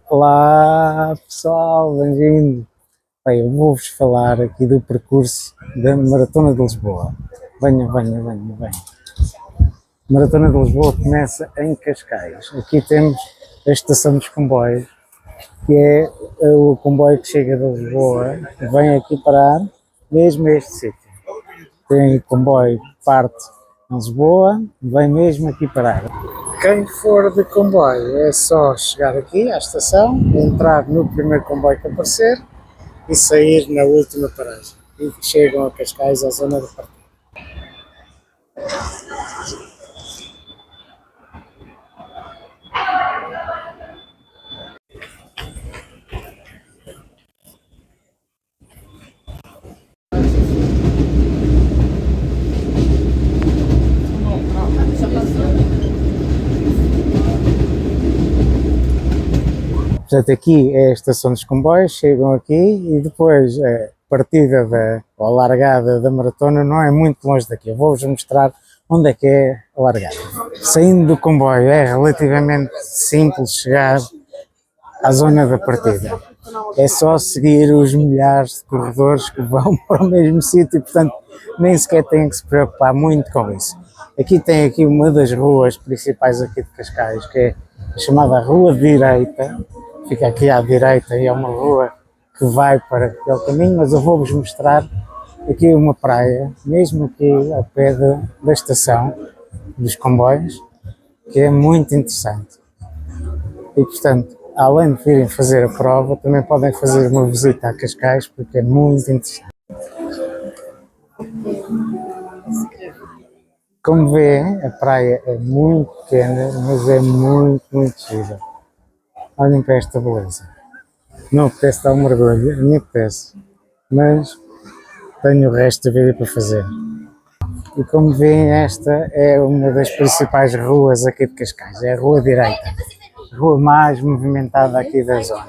Olá pessoal, bem-vindo. Bem, eu vou-vos falar aqui do percurso da Maratona de Lisboa. Venha. A Maratona de Lisboa começa em Cascais. Aqui temos a estação dos comboios, que é o comboio que chega de Lisboa, vem aqui parar, mesmo a este sítio. Tem o comboio que parte em Lisboa, vem mesmo aqui parar. Quem for de comboio é só chegar aqui à estação, entrar no primeiro comboio que aparecer e sair na última paragem. E chegam a Cascais, à zona de partida. Portanto, aqui é a estação dos comboios, chegam aqui e depois a partida ou a largada da maratona não é muito longe daqui. Eu vou-vos mostrar onde é que é a largada. Saindo do comboio é relativamente simples chegar à zona da partida. É só seguir os milhares de corredores que vão para o mesmo sítio, portanto nem sequer têm que se preocupar muito com isso. Aqui tem aqui uma das ruas principais aqui de Cascais, que é a chamada Rua Direita, fica aqui à direita e é uma rua que vai para aquele caminho, mas eu vou-vos mostrar aqui uma praia, mesmo aqui ao pé da estação dos comboios, que é muito interessante. E portanto, além de virem fazer a prova, também podem fazer uma visita a Cascais, porque é muito interessante. Como vêem, a praia é muito pequena, mas é muito gira. Olhem para esta beleza. Não apetece dar um mergulho, nem apetece, mas tenho o resto da vida para fazer. E como veem, esta é uma das principais ruas aqui de Cascais, é a Rua Direita, a rua mais movimentada aqui da zona,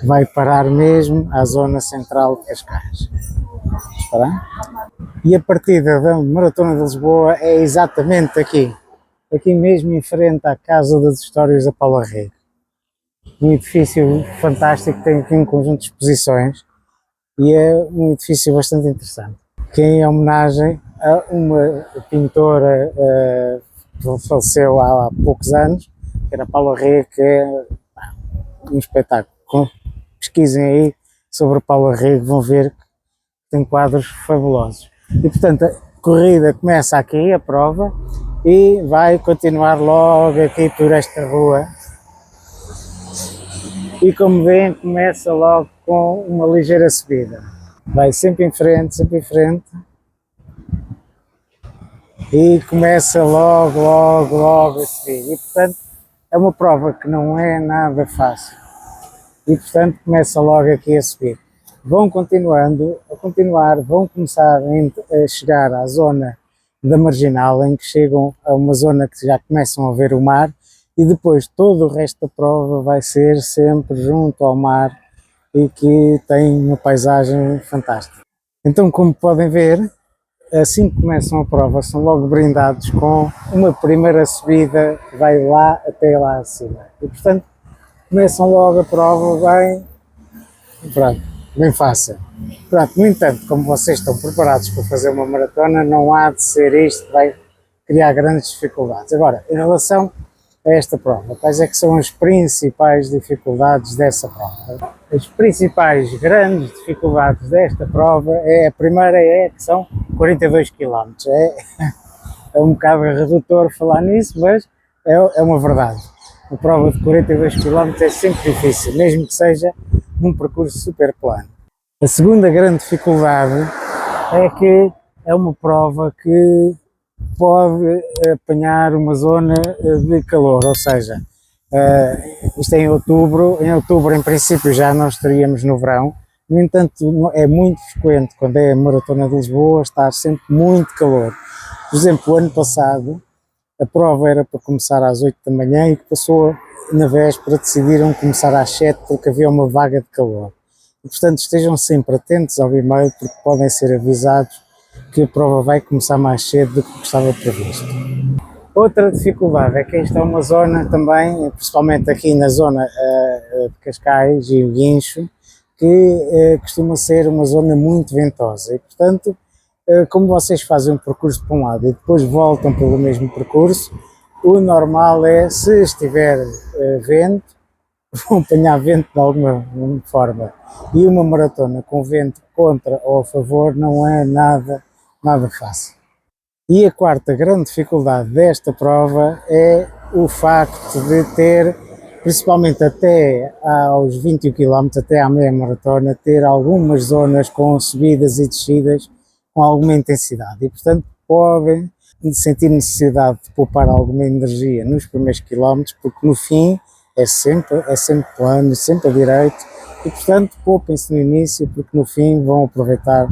que vai parar mesmo à zona central de Cascais. E a partida da Maratona de Lisboa é exatamente aqui mesmo em frente à Casa das Histórias da Paula Rego. Um edifício fantástico, tem aqui um conjunto de exposições e é um edifício bastante interessante, que é em homenagem a uma pintora que faleceu há poucos anos, que era a Paula Rego, que é um espetáculo. Pesquisem aí sobre a Paula Rego, vão ver que tem quadros fabulosos. E portanto a corrida começa aqui, a prova, e vai continuar logo aqui por esta rua. E como veem, começa logo com uma ligeira subida. Vai sempre em frente, e começa logo a subir. E portanto é uma prova que não é nada fácil. E portanto começa logo aqui a subir. Vão vão começar a chegar à zona da Marginal, em que chegam a uma zona que já começam a ver o mar, e depois todo o resto da prova vai ser sempre junto ao mar e que tem uma paisagem fantástica. Então, como podem ver, assim que começam a prova, são logo brindados com uma primeira subida que vai lá até lá acima. E portanto, começam logo a prova bem fácil. Pronto, no entanto, como vocês estão preparados para fazer uma maratona, não há de ser isto que vai criar grandes dificuldades. Agora, em relação a esta prova, quais é que são as principais dificuldades dessa prova? As principais grandes dificuldades desta prova a primeira é que são 42 km. É um bocado redutor falar nisso, mas é uma verdade. A prova de 42 km é sempre difícil, mesmo que seja num percurso super plano. A segunda grande dificuldade é que é uma prova que pode apanhar uma zona de calor, ou seja, isto é em outubro em princípio já nós estaríamos no verão, no entanto é muito frequente quando é a Maratona de Lisboa estar sempre muito calor. Por exemplo, o ano passado a prova era para começar às 8 da manhã e passou na véspera, decidiram começar às 7 porque havia uma vaga de calor. E, portanto, estejam sempre atentos ao e-mail porque podem ser avisados que a prova vai começar mais cedo do que estava previsto. Outra dificuldade é que esta é uma zona também, principalmente aqui na zona de Cascais e o Guincho, que costuma ser uma zona muito ventosa e, portanto, como vocês fazem um percurso para um lado e depois voltam pelo mesmo percurso, o normal é, se estiver vento, vão apanhar vento de alguma forma. E uma maratona com vento contra ou a favor não é nada fácil. E a quarta grande dificuldade desta prova é o facto de ter, principalmente até aos 21 km, até à meia maratona, ter algumas zonas com subidas e descidas com alguma intensidade. E, portanto, podem sentir necessidade de poupar alguma energia nos primeiros quilómetros, porque no fim é sempre plano, sempre a direito, e, portanto, poupem-se no início, porque no fim vão aproveitar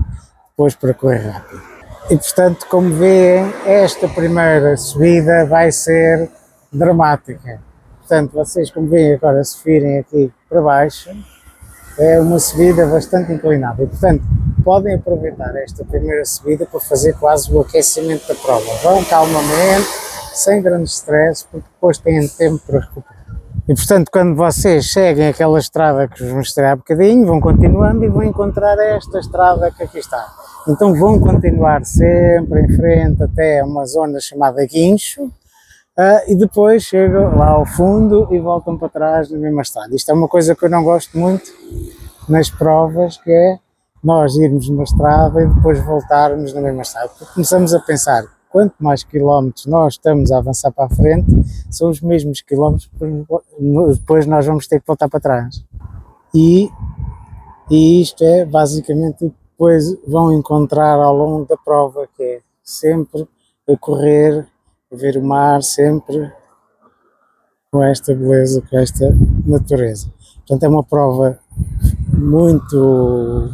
depois para correr rápido. E, portanto, como veem, esta primeira subida vai ser dramática. Portanto, vocês, como veem agora, se virem aqui para baixo, é uma subida bastante inclinada. E, portanto, podem aproveitar esta primeira subida para fazer quase o aquecimento da prova. Vão calmamente, sem grande stress, porque depois têm tempo para recuperar. E, portanto, quando vocês seguem aquela estrada que vos mostrei há bocadinho, vão continuando e vão encontrar esta estrada que aqui está. Então vão continuar sempre em frente até uma zona chamada Guincho, e depois chegam lá ao fundo e voltam para trás na mesma estrada. Isto é uma coisa que eu não gosto muito nas provas, que é nós irmos numa estrada e depois voltarmos na mesma estrada. Porque começamos a pensar, quanto mais quilómetros nós estamos a avançar para a frente, são os mesmos quilómetros que depois nós vamos ter que voltar para trás. E isto é basicamente o que depois vão encontrar ao longo da prova, que é sempre a correr, a ver o mar, sempre com esta beleza, com esta natureza. Portanto, é uma prova muito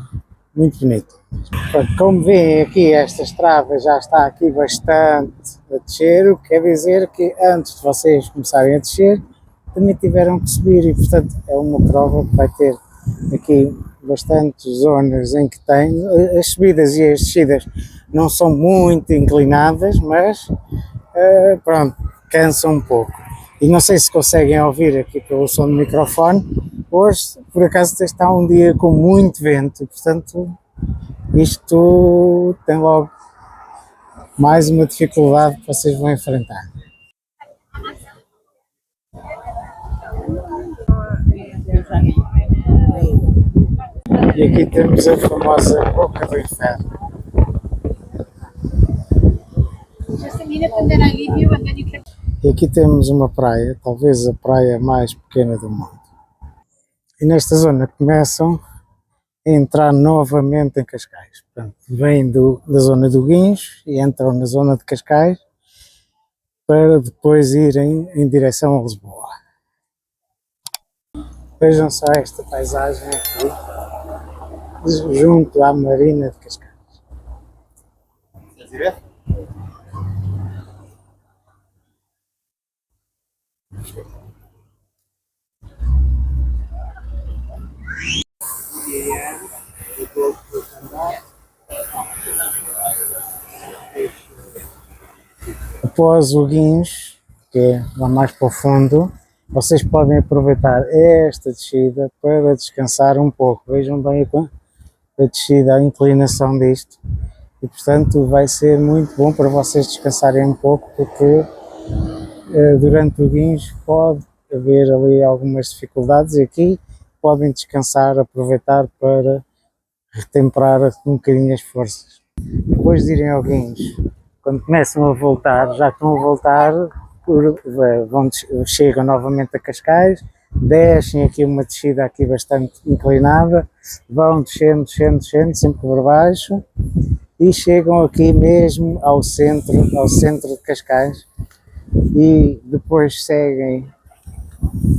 bonita. Como veem aqui, esta estrada já está aqui bastante a descer, o que quer dizer que antes de vocês começarem a descer, também tiveram que subir e, portanto, é uma prova que vai ter aqui bastantes zonas em que tem, as subidas e as descidas não são muito inclinadas, mas pronto, cansam um pouco. E não sei se conseguem ouvir aqui pelo som do microfone, hoje por acaso está um dia com muito vento, portanto isto tem logo mais uma dificuldade que vocês vão enfrentar. E aqui temos a famosa Boca do Inferno. E aqui temos uma praia, talvez a praia mais pequena do mundo. E nesta zona começam a entrar novamente em Cascais. Portanto, vêm da zona do Guincho e entram na zona de Cascais para depois irem em direção a Lisboa. Vejam só esta paisagem aqui, junto à Marina de Cascais. Após o Guincho, que é lá mais para o fundo, vocês podem aproveitar esta descida para descansar um pouco. Vejam bem a descida, a inclinação disto. E, portanto, vai ser muito bom para vocês descansarem um pouco, porque durante o guincho pode haver ali algumas dificuldades e aqui podem descansar, aproveitar para retemperar um bocadinho as forças. Depois de irem ao guincho, quando começam a voltar, já estão a voltar, chegam novamente a Cascais, descem aqui uma descida aqui bastante inclinada, vão descendo, sempre por baixo, e chegam aqui mesmo ao centro de Cascais e depois seguem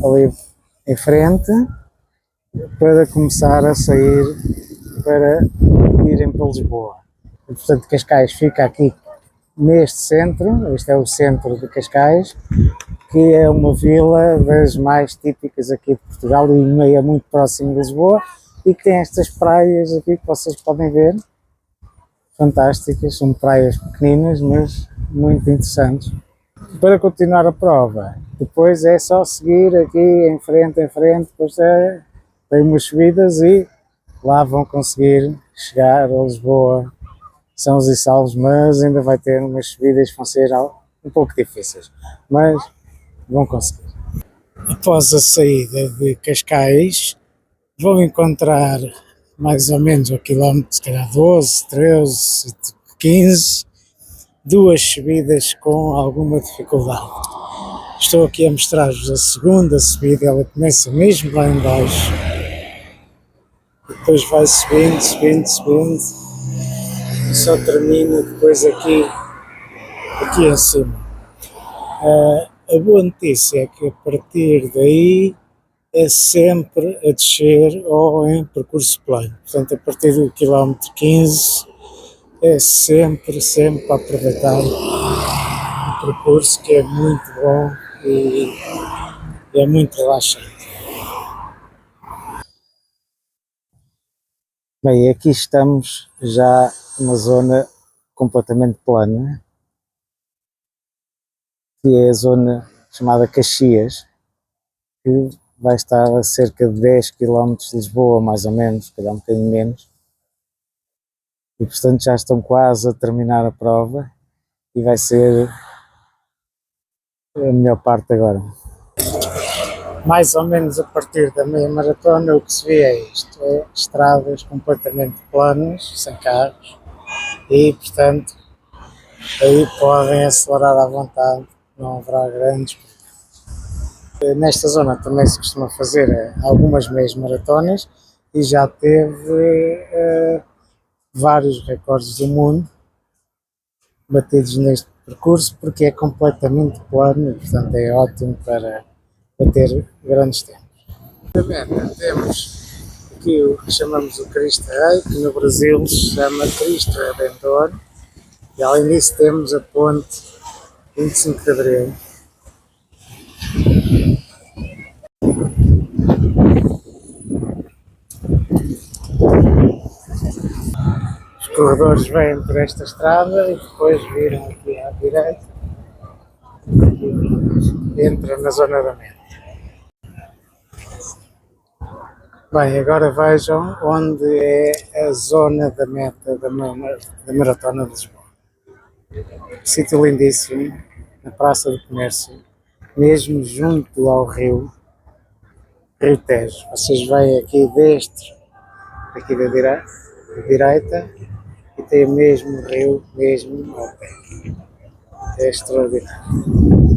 ali em frente para começar a sair para irem para Lisboa. E, portanto, Cascais fica aqui neste centro, este é o centro de Cascais, que é uma vila das mais típicas aqui de Portugal e é muito próximo de Lisboa e que tem estas praias aqui que vocês podem ver. Fantásticas, são praias pequeninas, mas muito interessantes. Para continuar a prova, depois é só seguir aqui em frente, depois tem umas subidas e lá vão conseguir chegar a Lisboa, sãos e salvos, mas ainda vai ter umas subidas que vão ser um pouco difíceis, mas vão conseguir. Após a saída de Cascais, vou encontrar mais ou menos ao quilómetro, se calhar 12, 13, 15, duas subidas com alguma dificuldade. Estou aqui a mostrar-vos a segunda subida, ela começa mesmo lá em baixo, depois vai subindo, subindo, subindo, e só termina depois aqui em cima. A boa notícia é que a partir daí é sempre a descer ou em percurso plano. Portanto, a partir do quilómetro 15 é sempre a aproveitar o percurso, que é muito bom e é muito relaxante. Bem, aqui estamos já numa zona completamente plana, que é a zona chamada Caxias, que vai estar a cerca de 10 quilómetros de Lisboa, mais ou menos, se calhar um bocadinho menos, e portanto já estão quase a terminar a prova e vai ser a melhor parte agora. Mais ou menos a partir da meia maratona o que se vê é isto, é estradas completamente planas, sem carros, e portanto aí podem acelerar à vontade, não haverá grandes. Nesta zona também se costuma fazer algumas meias maratonas e já teve vários recordes do mundo batidos neste percurso porque é completamente plano e portanto é ótimo para bater grandes tempos. Temos aqui o que chamamos o Cristo Rei, que no Brasil se chama Cristo Redentor, e além disso temos a ponte 25 de Abril. Os corredores vêm por esta estrada e depois viram aqui à direita e entram na zona da meta. Bem, agora vejam onde é a zona da meta da Maratona de Lisboa. Sítio lindíssimo, na Praça do Comércio, mesmo junto ao Rio Tejo. Vocês veem aqui aqui da direita, e tem mesmo o rio, mesmo ao pé. É extraordinário.